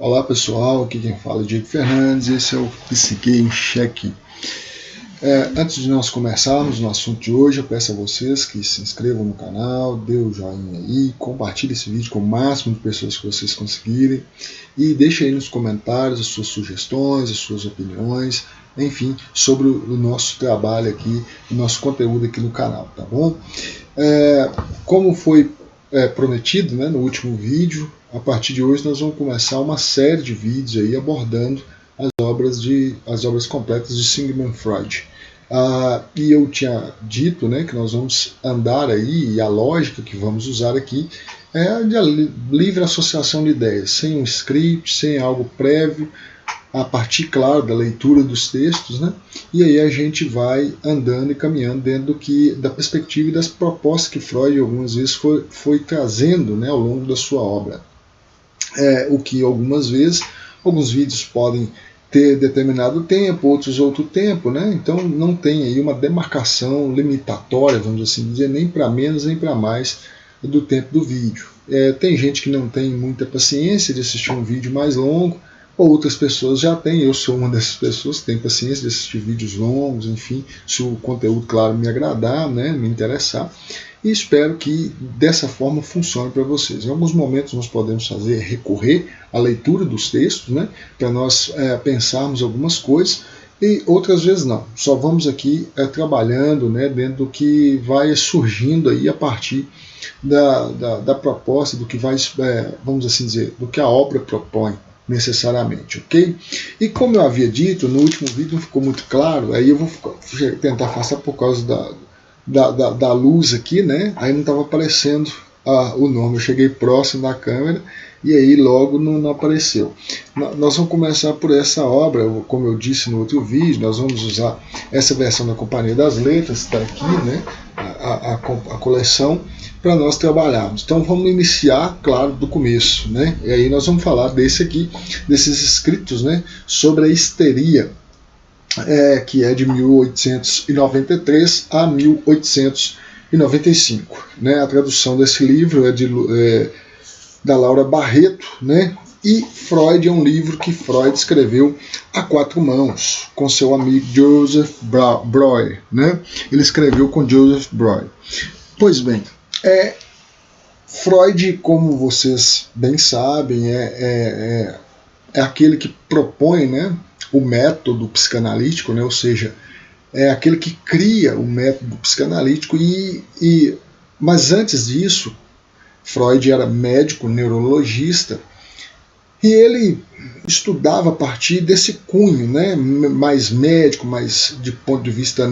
Olá pessoal, aqui quem fala é Diego Fernandes, esse é o Psique em Cheque. Antes de nós começarmos no assunto de hoje, eu peço a vocês que se inscrevam no canal, dê o joinha aí, compartilhe esse vídeo com o máximo de pessoas que vocês conseguirem e deixem aí nos comentários as suas sugestões, as suas opiniões, enfim, sobre o nosso trabalho aqui, o nosso conteúdo aqui no canal, tá bom? Como foi prometido, né, no último vídeo, a partir de hoje nós vamos começar uma série de vídeos aí abordando as obras completas de Sigmund Freud. E eu tinha dito, né, que nós vamos andar aí, e a lógica que vamos usar aqui é a de livre associação de ideias, sem um script, sem algo prévio, a partir, claro, da leitura dos textos, né? E aí a gente vai andando e caminhando dentro da perspectiva e das propostas que Freud algumas vezes foi trazendo, né, ao longo da sua obra. O que algumas vezes, alguns vídeos podem ter determinado tempo, outros outro tempo, né? Então não tem aí uma demarcação limitatória, vamos assim dizer, nem para menos nem para mais do tempo do vídeo. Tem gente que não tem muita paciência de assistir um vídeo mais longo, outras pessoas já têm, eu sou uma dessas pessoas que tem paciência de assistir vídeos longos, enfim, se o conteúdo, claro, me agradar, né, me interessar, e espero que dessa forma funcione para vocês. Em alguns momentos nós podemos recorrer à leitura dos textos, né, para nós pensarmos algumas coisas, e outras vezes não. Só vamos aqui trabalhando, né, dentro do que vai surgindo aí a partir da proposta, do que vai, vamos assim dizer, do que a obra propõe necessariamente, ok? E como eu havia dito, no último vídeo não ficou muito claro, aí eu vou tentar afastar por causa da luz aqui, né? Aí não estava aparecendo o nome, eu cheguei próximo da câmera e aí logo não apareceu. Nós vamos começar por essa obra, como eu disse no outro vídeo, nós vamos usar essa versão da Companhia das Letras, está aqui, né? A coleção, para nós trabalharmos. Então vamos iniciar, claro, do começo, né? E aí nós vamos falar desses escritos, né, sobre a histeria, que é de 1893 a 1895. Né? A tradução desse livro é da Laura Barreto, né? E Freud é um livro que Freud escreveu a quatro mãos, com seu amigo Joseph Breuer, né? Ele escreveu com Joseph Breuer. Pois bem, Freud, como vocês bem sabem, é aquele que propõe, né, o método psicanalítico, né? Ou seja, é aquele que cria o método psicanalítico, mas antes disso, Freud era médico, neurologista, e ele estudava a partir desse cunho, né, mais médico, mais de ponto de vista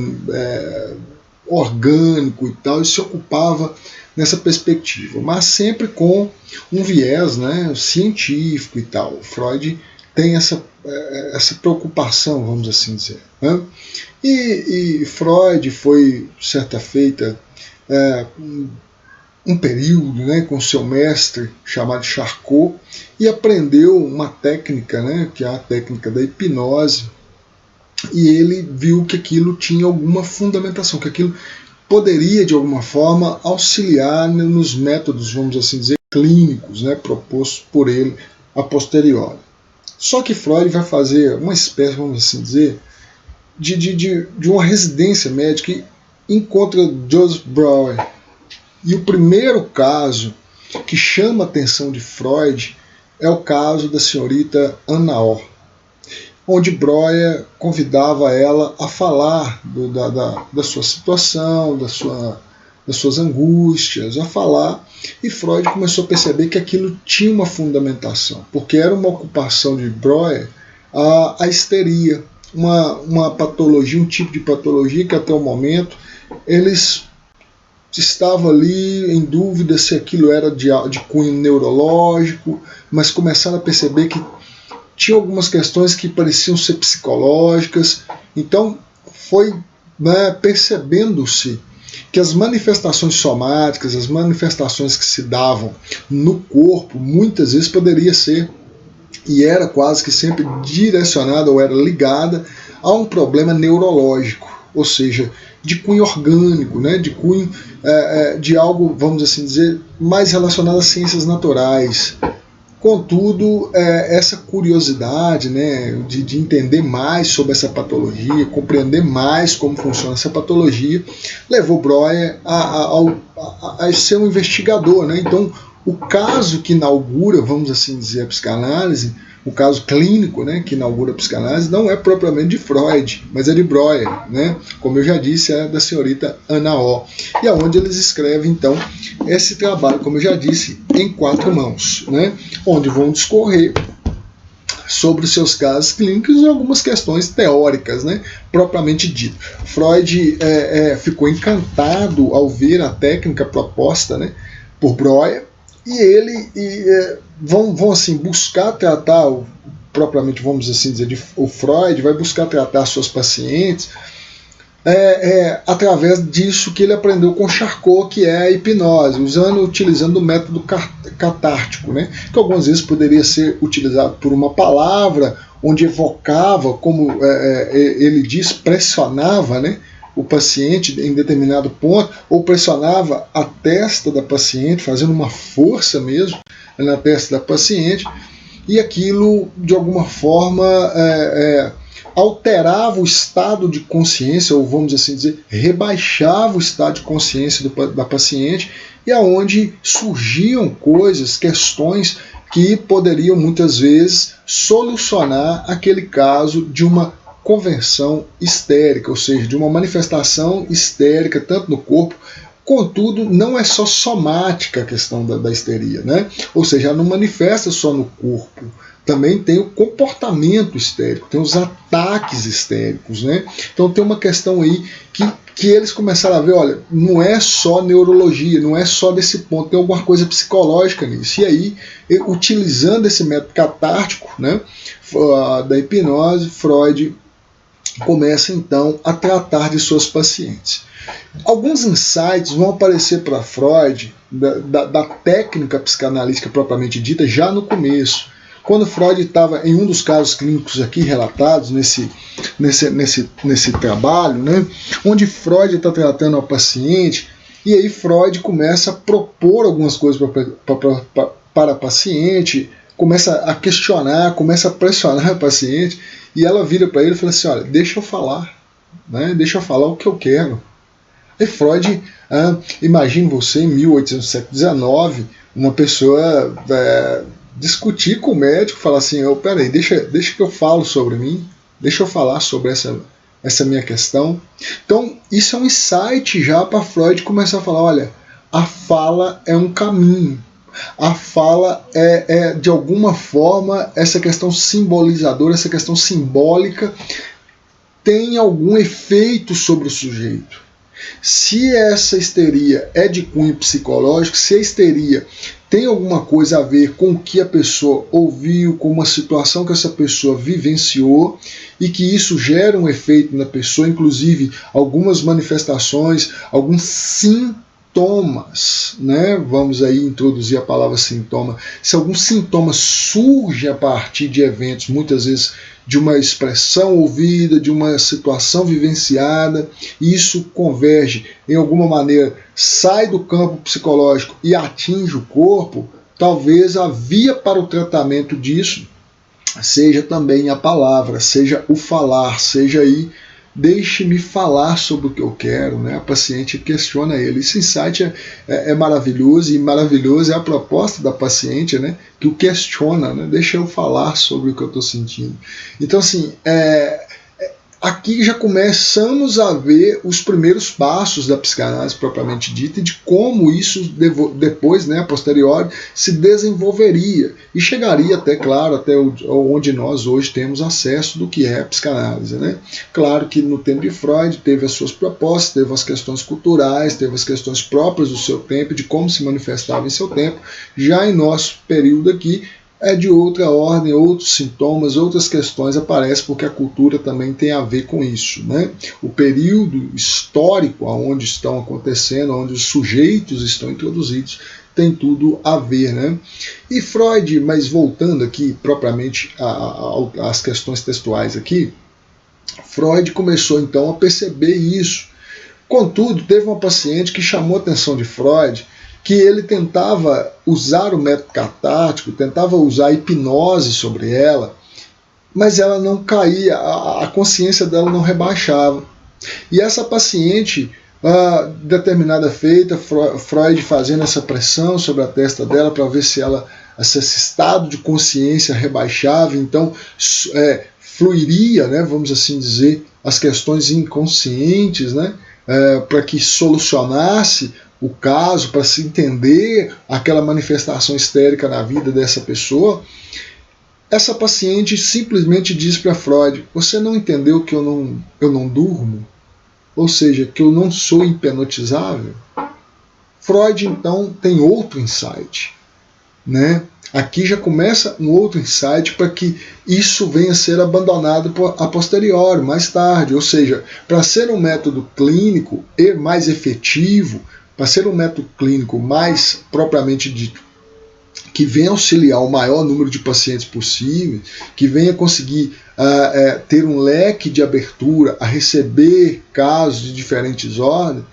orgânico e tal, e se ocupava nessa perspectiva, mas sempre com um viés, né, científico e tal. Freud tem essa preocupação, vamos assim dizer. Né? E Freud foi, certa feita, um período, né, com seu mestre chamado Charcot, e aprendeu uma técnica, né, que é a técnica da hipnose, e ele viu que aquilo tinha alguma fundamentação, que aquilo poderia de alguma forma auxiliar nos métodos, vamos assim dizer, clínicos, né, propostos por ele a posteriori. Só que Freud vai fazer uma espécie, vamos assim dizer, de uma residência médica e encontra Joseph Breuer. E o primeiro caso que chama a atenção de Freud é o caso da senhorita Anna Orr, onde Breuer convidava ela a falar da sua situação, das suas angústias, a falar, e Freud começou a perceber que aquilo tinha uma fundamentação, porque era uma ocupação de Breuer a histeria, uma patologia, um tipo de patologia que até o momento eles estavam ali em dúvida se aquilo era de cunho neurológico, mas começaram a perceber que tinha algumas questões que pareciam ser psicológicas. Então foi, né, percebendo-se que as manifestações somáticas, as manifestações que se davam no corpo, muitas vezes poderia ser, e era quase que sempre direcionada ou era ligada a um problema neurológico, ou seja, de cunho orgânico, né, de cunho de algo, vamos assim dizer, mais relacionado às ciências naturais. Contudo, essa curiosidade, né, de entender mais sobre essa patologia, compreender mais como funciona essa patologia, levou Breuer a ser um investigador, né? Então, o caso que inaugura, vamos assim dizer, a psicanálise, o caso clínico, né, que inaugura a psicanálise, não é propriamente de Freud, mas é de Breuer, né? Como eu já disse, é da senhorita Anna O. E aonde eles escrevem, então, esse trabalho, como eu já disse, em 4 mãos, né? Onde vão discorrer sobre os seus casos clínicos e algumas questões teóricas, né, propriamente dito. Freud ficou encantado ao ver a técnica proposta, né, por Breuer, e ele vão assim buscar tratar, propriamente vamos assim dizer, o Freud vai buscar tratar suas pacientes através disso que ele aprendeu com Charcot, que é a hipnose, utilizando o método catártico, né, que algumas vezes poderia ser utilizado por uma palavra, onde evocava, como ele diz, pressionava, né, o paciente em determinado ponto, ou pressionava a testa da paciente, fazendo uma força mesmo na testa da paciente, e aquilo, de alguma forma, alterava o estado de consciência, ou vamos assim dizer, rebaixava o estado de consciência da paciente, e aonde surgiam coisas, questões que poderiam muitas vezes solucionar aquele caso de uma conversão histérica, ou seja, de uma manifestação histérica tanto no corpo. Contudo, não é só somática a questão da histeria, né? Ou seja, ela não manifesta só no corpo, também tem o comportamento histérico, tem os ataques histéricos, né? Então tem uma questão aí que eles começaram a ver, olha, não é só neurologia, não é só desse ponto, tem alguma coisa psicológica nisso. E aí, utilizando esse método catártico, né, da hipnose, Freud começa então a tratar de suas pacientes. Alguns insights vão aparecer para Freud da técnica psicanalítica propriamente dita já no começo, quando Freud estava em um dos casos clínicos aqui relatados nesse trabalho, né, onde Freud está tratando a paciente, e aí Freud começa a propor algumas coisas para a paciente, começa a questionar, começa a pressionar a paciente, e ela vira para ele e fala assim, olha, deixa eu falar, né, deixa eu falar o que eu quero. E Freud, imagine você em 1819, uma pessoa discutir com o médico, falar assim, peraí, deixa que eu falo sobre mim, deixa eu falar sobre essa minha questão. Então, isso é um insight já para Freud começar a falar, olha, a fala é um caminho. A fala de alguma forma, essa questão simbolizadora, essa questão simbólica, tem algum efeito sobre o sujeito. Se essa histeria é de cunho psicológico, se a histeria tem alguma coisa a ver com o que a pessoa ouviu, com uma situação que essa pessoa vivenciou, e que isso gera um efeito na pessoa, inclusive algumas manifestações, alguns sintomas, né? Vamos aí introduzir a palavra sintoma. Se algum sintoma surge a partir de eventos, muitas vezes de uma expressão ouvida, de uma situação vivenciada, e isso converge, em alguma maneira, sai do campo psicológico e atinge o corpo, talvez a via para o tratamento disso seja também a palavra, seja o falar, seja aí, deixe-me falar sobre o que eu quero, né? A paciente questiona ele. Esse insight é maravilhoso, e maravilhoso é a proposta da paciente, né? Que o questiona, né? Deixa eu falar sobre o que eu estou sentindo. Então, assim, aqui já começamos a ver os primeiros passos da psicanálise propriamente dita e de como isso depois, né, a posteriori, se desenvolveria e chegaria até, claro, até onde nós hoje temos acesso do que é a psicanálise, né? Claro que no tempo de Freud teve as suas propostas, teve as questões culturais, teve as questões próprias do seu tempo, de como se manifestava em seu tempo. Já em nosso período aqui, é de outra ordem, outros sintomas, outras questões aparecem, porque a cultura também tem a ver com isso, né? O período histórico onde estão acontecendo, onde os sujeitos estão introduzidos, tem tudo a ver, né? E Freud, mas voltando aqui propriamente às questões textuais aqui, Freud começou então a perceber isso. Contudo, teve uma paciente que chamou a atenção de Freud, que ele tentava usar o método catártico, tentava usar a hipnose sobre ela, mas ela não caía, a consciência dela não rebaixava. E essa paciente, determinada feita, Freud fazendo essa pressão sobre a testa dela para ver se esse estado de consciência rebaixava, então fluiria, né, vamos assim dizer, as questões inconscientes, né, para que solucionasse o caso, para se entender aquela manifestação histérica na vida dessa pessoa. Essa paciente simplesmente diz para Freud: você não entendeu que eu não durmo? Ou seja, que eu não sou hipnotizável? Freud então tem outro insight, né? Aqui já começa um outro insight para que isso venha a ser abandonado a posteriori, mais tarde. Ou seja, para ser um método clínico e mais efetivo, para ser um método clínico mais propriamente dito, que venha auxiliar o maior número de pacientes possível, que venha conseguir ter um leque de abertura a receber casos de diferentes ordens,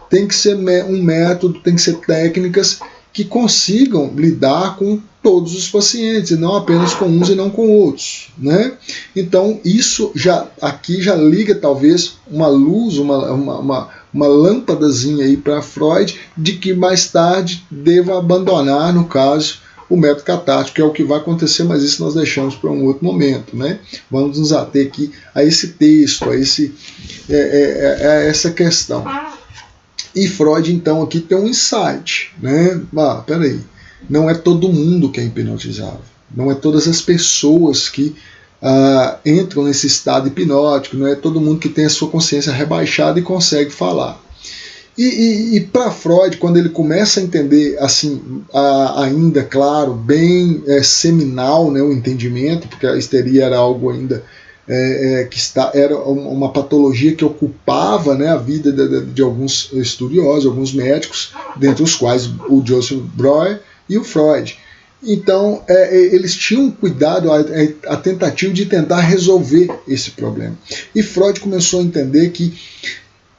tem que ser um método, tem que ser técnicas que consigam lidar com todos os pacientes, e não apenas com uns e não com outros, né? Então isso aqui já liga talvez uma luz, uma lâmpadazinha aí para Freud de que mais tarde deva abandonar, no caso, o método catártico, que é o que vai acontecer, mas isso nós deixamos para um outro momento, né? Vamos nos ater aqui a esse texto, a essa questão. E Freud, então, aqui tem um insight, né? Peraí, não é todo mundo que é hipnotizável, não é todas as pessoas que entram nesse estado hipnótico, não é todo mundo que tem a sua consciência rebaixada e consegue falar. E para Freud, quando ele começa a entender, assim, ainda, claro, bem seminal, né, o entendimento, porque a histeria era algo ainda era uma patologia que ocupava, né, a vida de alguns estudiosos, alguns médicos, dentre os quais o Joseph Breuer e o Freud. Então, eles tinham cuidado, a tentativa de tentar resolver esse problema. E Freud começou a entender que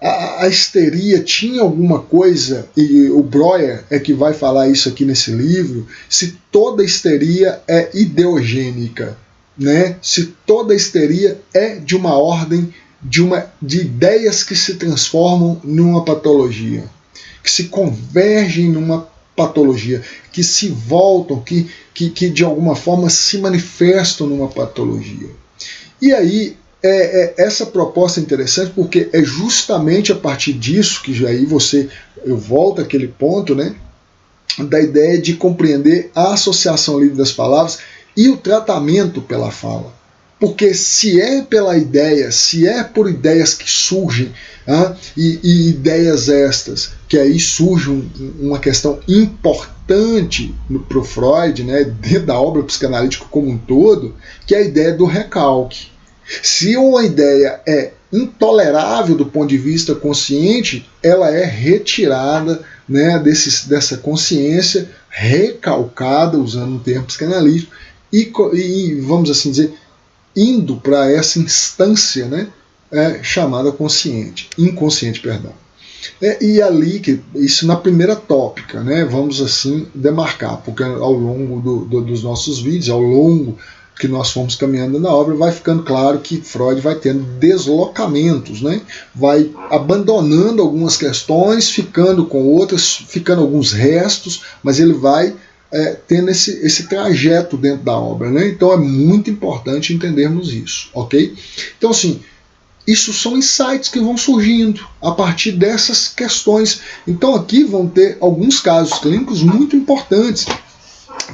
a histeria tinha alguma coisa, e o Breuer é que vai falar isso aqui nesse livro, se toda histeria é ideogênica, né? Se toda histeria é de uma ordem de ideias que se transformam numa patologia, que se convergem numa patologia, que se voltam, que de alguma forma se manifestam numa patologia. E aí, essa proposta é interessante porque é justamente a partir disso que aí eu volto àquele ponto, né, da ideia de compreender a associação livre das palavras e o tratamento pela fala. Porque se é pela ideia, se é por ideias que surgem, e ideias estas, que aí surge uma questão importante para o Freud, né, dentro da obra psicanalítica como um todo, que é a ideia do recalque. Se uma ideia é intolerável do ponto de vista consciente, ela é retirada, né, dessa consciência, recalcada, usando um termo psicanalítico, e vamos assim dizer, indo para essa instância, né, chamada inconsciente, perdão. E ali, isso na primeira tópica, né, vamos assim demarcar, porque ao longo dos nossos vídeos, ao longo que nós fomos caminhando na obra, vai ficando claro que Freud vai tendo deslocamentos, né? Vai abandonando algumas questões, ficando com outras, ficando alguns restos, mas ele vai tendo esse trajeto dentro da obra, né? Então é muito importante entendermos isso, ok? Então, assim, isso são insights que vão surgindo a partir dessas questões. Então aqui vão ter alguns casos clínicos muito importantes,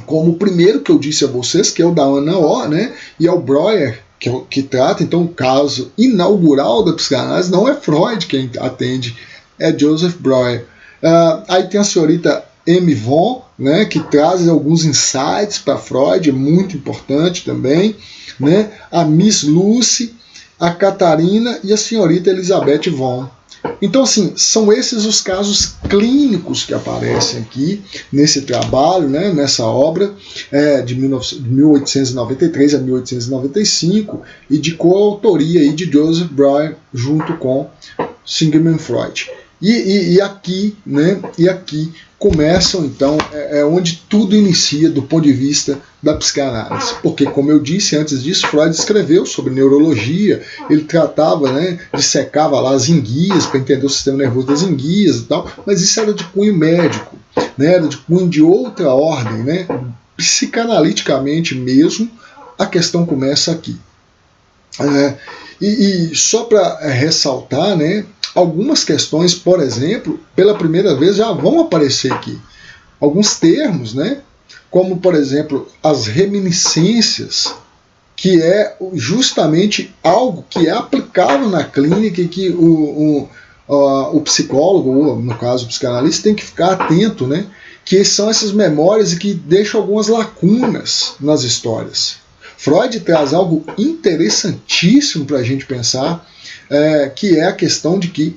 como o primeiro que eu disse a vocês, que é o da Ana O, né? E é o Breuer que trata. Então, o caso inaugural da psicanálise não é Freud quem atende, é Joseph Breuer. Aí tem a senhorita M. Von, né, que traz alguns insights para Freud, muito importante também, né? A Miss Lucy, a Catarina e a senhorita Elizabeth Von. Então, assim, são esses os casos clínicos que aparecem aqui nesse trabalho, né, nessa obra de 1893 a 1895 e de coautoria aí de Joseph Breuer junto com Sigmund Freud. E aqui, né, e aqui começam, então, onde tudo inicia do ponto de vista da psicanálise. Porque, como eu disse antes disso, Freud escreveu sobre neurologia, ele tratava, né, dissecava lá as enguias para entender o sistema nervoso das enguias e tal, mas isso era de cunho médico, né, era de cunho de outra ordem, né, psicanaliticamente mesmo, a questão começa aqui. E só para ressaltar, né, algumas questões, por exemplo, pela primeira vez já vão aparecer aqui. Alguns termos, né, como, por exemplo, as reminiscências, que é justamente algo que é aplicável na clínica e que o psicólogo, ou no caso o psicanalista, tem que ficar atento, né, que são essas memórias e que deixam algumas lacunas nas histórias. Freud traz algo interessantíssimo para a gente pensar, que é a questão de que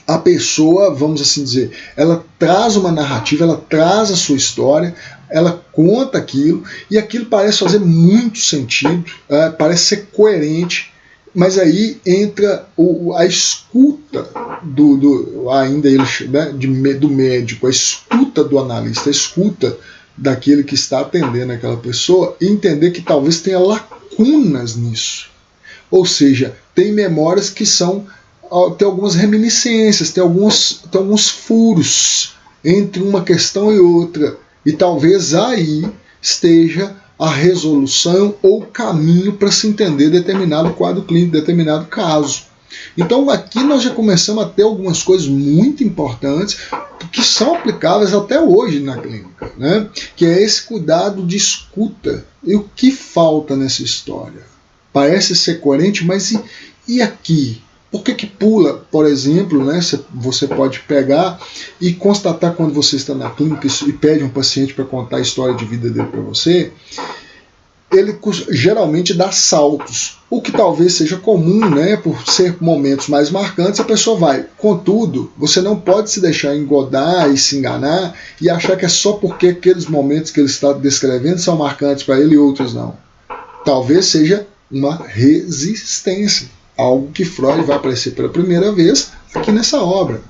a pessoa, vamos assim dizer, ela traz uma narrativa, ela traz a sua história, ela conta aquilo, e aquilo parece fazer muito sentido, parece ser coerente, mas aí entra a escuta ainda ele, né, do médico, a escuta do analista, a escuta daquele que está atendendo aquela pessoa, e entender que talvez tenha lacunas nisso. Ou seja, tem memórias que tem algumas reminiscências, tem alguns furos entre uma questão e outra, e talvez aí esteja a resolução ou o caminho para se entender determinado quadro clínico, determinado caso. Então aqui nós já começamos a ter algumas coisas muito importantes que são aplicáveis até hoje na clínica, né? Que é esse cuidado de escuta. E o que falta nessa história? Parece ser coerente, mas e aqui? Por que pula, por exemplo, né? Você pode pegar e constatar quando você está na clínica e pede um paciente para contar a história de vida dele para você, ele geralmente dá saltos, o que talvez seja comum, né, por ser momentos mais marcantes, a pessoa vai. Contudo, você não pode se deixar engodar e se enganar e achar que é só porque aqueles momentos que ele está descrevendo são marcantes para ele e outros não. Talvez seja uma resistência, algo que Freud vai aparecer pela primeira vez aqui nessa obra.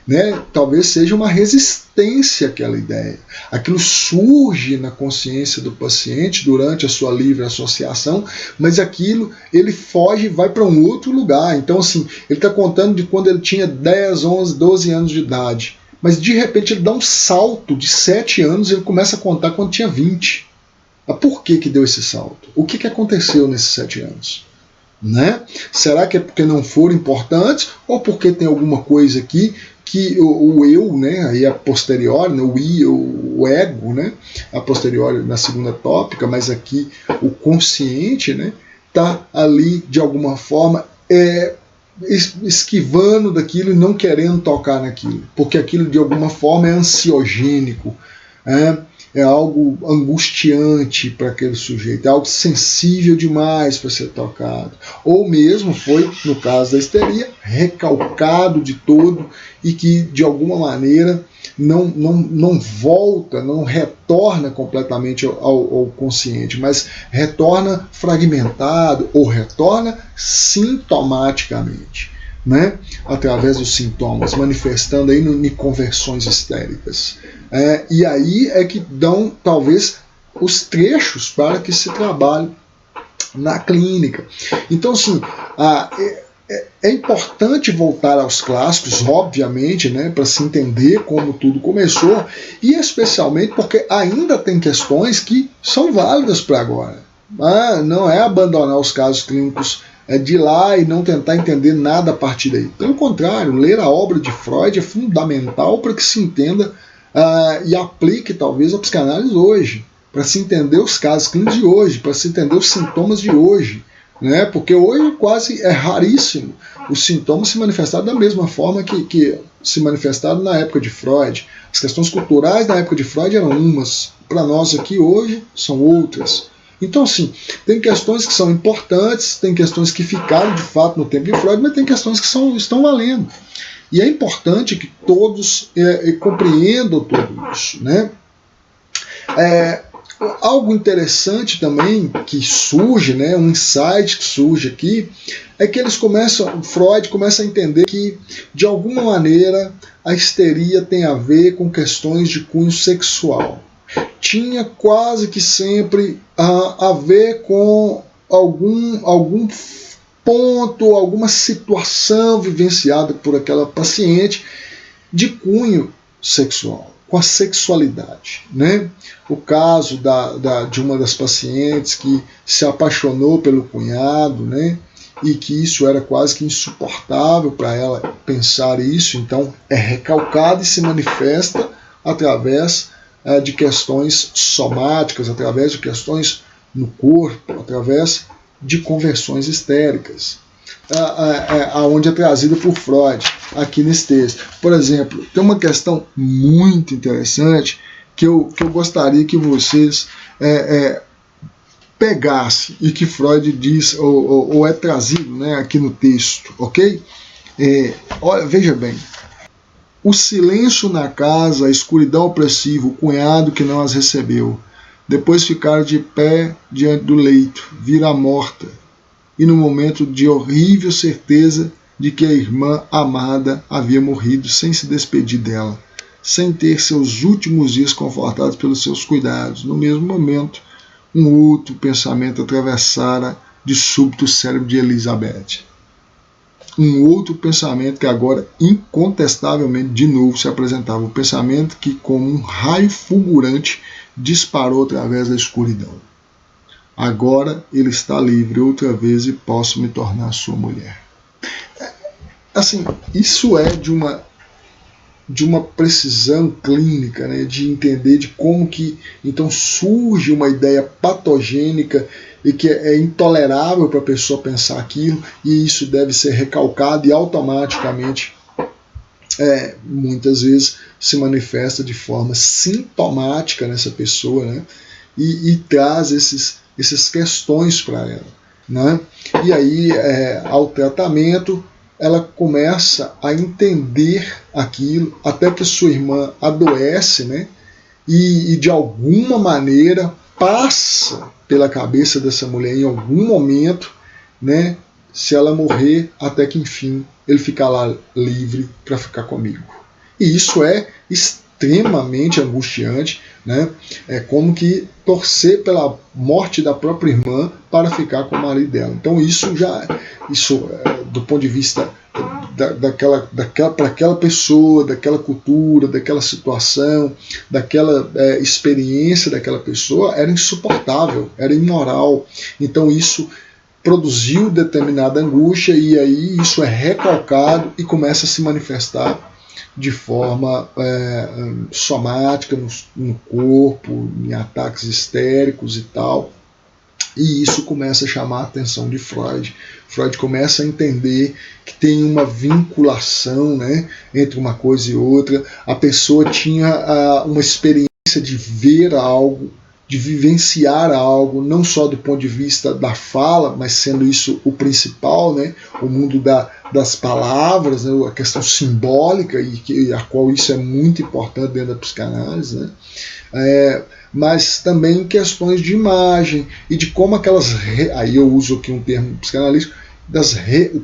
Né? Talvez seja uma resistência àquela ideia. Aquilo surge na consciência do paciente durante a sua livre associação, mas aquilo ele foge e vai para um outro lugar. Então, assim, ele está contando de quando ele tinha 10, 11, 12 anos de idade, mas de repente ele dá um salto de 7 anos e ele começa a contar quando tinha 20. Mas por que deu esse salto? O que aconteceu nesses 7 anos? Né? Será que é porque não foram importantes ou porque tem alguma coisa aqui que o eu, né, aí a posteriori, né, o ego, né, a posteriori na segunda tópica, mas aqui o consciente, né, tá ali de alguma forma esquivando daquilo e não querendo tocar naquilo, porque aquilo de alguma forma é ansiogênico, é algo angustiante para aquele sujeito, é algo sensível demais para ser tocado. Ou mesmo foi, no caso da histeria, recalcado de todo e que, de alguma maneira, não volta, não retorna completamente ao consciente, mas retorna fragmentado ou retorna sintomaticamente, né? Através dos sintomas, manifestando aí em conversões histéricas. E aí é que dão, talvez, os trechos para que se trabalhe na clínica. Então, assim, é importante voltar aos clássicos, obviamente, né, para se entender como tudo começou, e especialmente porque ainda tem questões que são válidas para agora. Não é abandonar os casos clínicos de lá e não tentar entender nada a partir daí. Pelo contrário, ler a obra de Freud é fundamental para que se entenda e aplique talvez a psicanálise hoje, para se entender os casos clínicos de hoje, para se entender os sintomas de hoje, né? Porque hoje quase é raríssimo os sintomas se manifestarem da mesma forma que se manifestaram na época de Freud. As questões culturais na época de Freud eram umas, para nós aqui hoje são outras. Então, assim, tem questões que são importantes, tem questões que ficaram de fato no tempo de Freud, mas tem questões que estão valendo. E é importante que todos compreendam tudo isso, né? Algo interessante também que surge, né, um insight que surge aqui, é que Freud começa a entender que, de alguma maneira, a histeria tem a ver com questões de cunho sexual. Tinha quase que sempre a ver com algum ponto, alguma situação vivenciada por aquela paciente de cunho sexual, com a sexualidade, né? O caso de uma das pacientes que se apaixonou pelo cunhado, né? E que isso era quase que insuportável para ela pensar isso, então é recalcado e se manifesta através de questões somáticas, através de questões no corpo, através de conversões histéricas, aonde é trazido por Freud aqui nesse texto. Por exemplo, tem uma questão muito interessante que eu gostaria que vocês pegassem e que Freud diz, ou é trazido, né, aqui no texto, ok? Olha, veja bem. O silêncio na casa, a escuridão opressiva, o cunhado que não as recebeu. Depois ficaram de pé diante do leito, vira morta, e no momento de horrível certeza de que a irmã amada havia morrido sem se despedir dela, sem ter seus últimos dias confortados pelos seus cuidados. No mesmo momento, um outro pensamento atravessara de súbito o cérebro de Elizabeth. Um outro pensamento que agora, incontestavelmente, de novo se apresentava. O pensamento que, como um raio fulgurante, disparou através da escuridão. Agora ele está livre outra vez e posso me tornar sua mulher. Assim, isso é de uma precisão clínica, né, de entender de como que então surge uma ideia patogênica e que é intolerável para a pessoa pensar aquilo, e isso deve ser recalcado e automaticamente muitas vezes se manifesta de forma sintomática nessa pessoa, né, e traz essas questões para ela, né? E aí, ao tratamento, ela começa a entender aquilo, até que sua irmã adoece, né? E de alguma maneira passa pela cabeça dessa mulher em algum momento, né? Se ela morrer, até que enfim ele fica lá livre para ficar comigo. E isso é extremamente angustiante, né? É como que torcer pela morte da própria irmã para ficar com o marido dela. Então isso do ponto de vista para aquela pessoa, daquela cultura, daquela situação, daquela experiência daquela pessoa, era insuportável, era imoral. Então isso produziu determinada angústia, e aí isso é recalcado e começa a se manifestar de forma somática no corpo, em ataques histéricos e tal. E isso começa a chamar a atenção de Freud. Freud começa a entender que tem uma vinculação, né, entre uma coisa e outra. A pessoa tinha uma experiência de ver algo, de vivenciar algo, não só do ponto de vista da fala, mas sendo isso o principal, né, o mundo das palavras, né, a questão simbólica, e a qual isso é muito importante dentro da psicanálise, né, mas também questões de imagem e de como aí eu uso aqui um termo psicanalítico,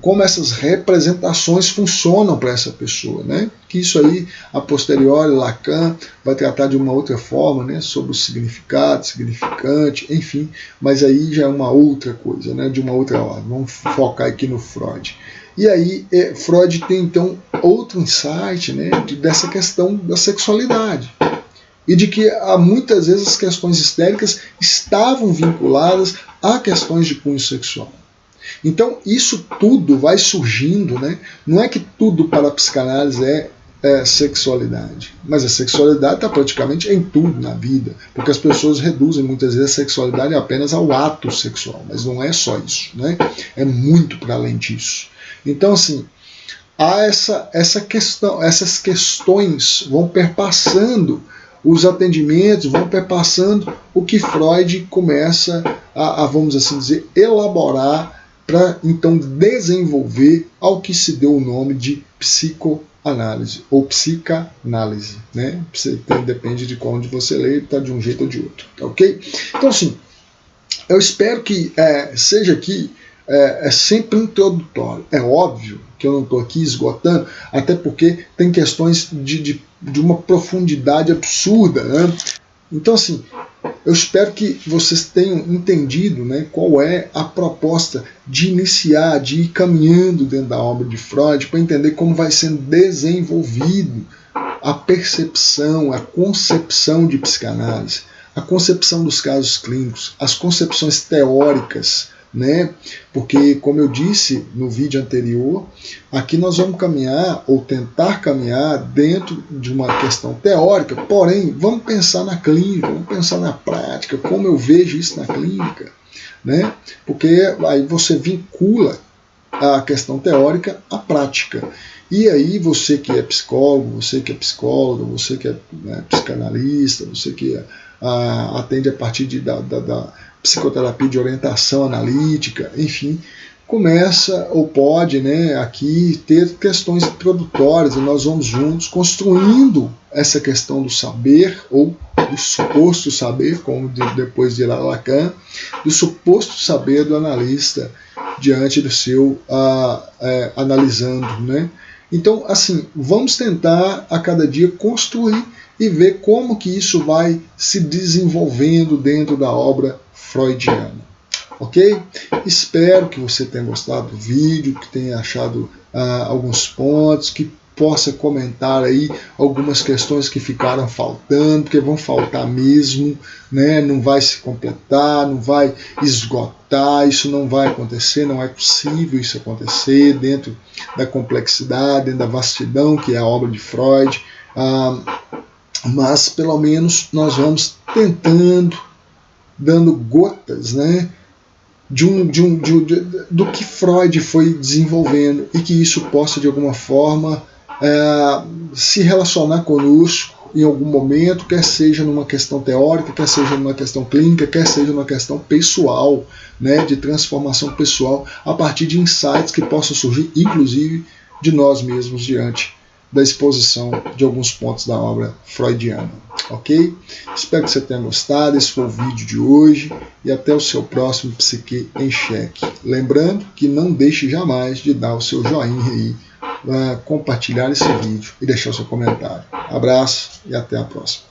como essas representações funcionam para essa pessoa, né? Que isso aí, a posteriori, Lacan vai tratar de uma outra forma, né? Sobre o significado, significante, enfim, mas aí já é uma outra coisa, né? De uma outra ordem. Vamos focar aqui no Freud. E aí Freud tem então outro insight, né? Dessa questão da sexualidade. E de que muitas vezes as questões histéricas estavam vinculadas a questões de cunho sexual. Então isso tudo vai surgindo, né? Não é que tudo para a psicanálise é sexualidade, mas a sexualidade está praticamente em tudo na vida, porque as pessoas reduzem muitas vezes a sexualidade apenas ao ato sexual, mas não é só isso, né? É muito para além disso. Então assim, há essa questão, essas questões vão perpassando os atendimentos, vão perpassando o que Freud começa vamos assim dizer, elaborar para então desenvolver ao que se deu o nome de psicoanálise ou psicanálise, né? Depende de onde você lê, está de um jeito ou de outro, tá ok? Então, assim, eu espero que seja aqui sempre introdutório. É óbvio que eu não estou aqui esgotando, até porque tem questões de uma profundidade absurda, né? Então, assim, eu espero que vocês tenham entendido, né, qual é a proposta de iniciar, de ir caminhando dentro da obra de Freud, para entender como vai sendo desenvolvido a percepção, a concepção de psicanálise, a concepção dos casos clínicos, as concepções teóricas, né? Porque, como eu disse no vídeo anterior, aqui nós vamos caminhar ou tentar caminhar dentro de uma questão teórica, porém vamos pensar na clínica, vamos pensar na prática, como eu vejo isso na clínica, né? Porque aí você vincula a questão teórica à prática. E aí você que é psicólogo, você que é psicóloga, você que é psicanalista, você que atende a partir da psicoterapia de orientação analítica, enfim, começa ou pode, né, aqui ter questões introdutórias, e nós vamos juntos construindo essa questão do saber, ou do suposto saber, como depois de Lacan, do suposto saber do analista diante do seu analisando, né? Então, assim, vamos tentar a cada dia construir e ver como que isso vai se desenvolvendo dentro da obra freudiana. Ok? Espero que você tenha gostado do vídeo, que tenha achado alguns pontos, que possa comentar aí algumas questões que ficaram faltando, porque vão faltar mesmo, né? Não vai se completar, não vai esgotar, isso não vai acontecer, não é possível isso acontecer dentro da complexidade, dentro da vastidão que é a obra de Freud, mas pelo menos nós vamos tentando, dando gotas, né, do que Freud foi desenvolvendo, e que isso possa de alguma forma se relacionar conosco em algum momento, quer seja numa questão teórica, quer seja numa questão clínica, quer seja numa questão pessoal, né, de transformação pessoal, a partir de insights que possam surgir, inclusive, de nós mesmos diante da exposição de alguns pontos da obra freudiana. Ok? Espero que você tenha gostado. Esse foi o vídeo de hoje e até o seu próximo Psique em Xeque. Lembrando que não deixe jamais de dar o seu joinha aí, compartilhar esse vídeo e deixar o seu comentário. Abraço e até a próxima.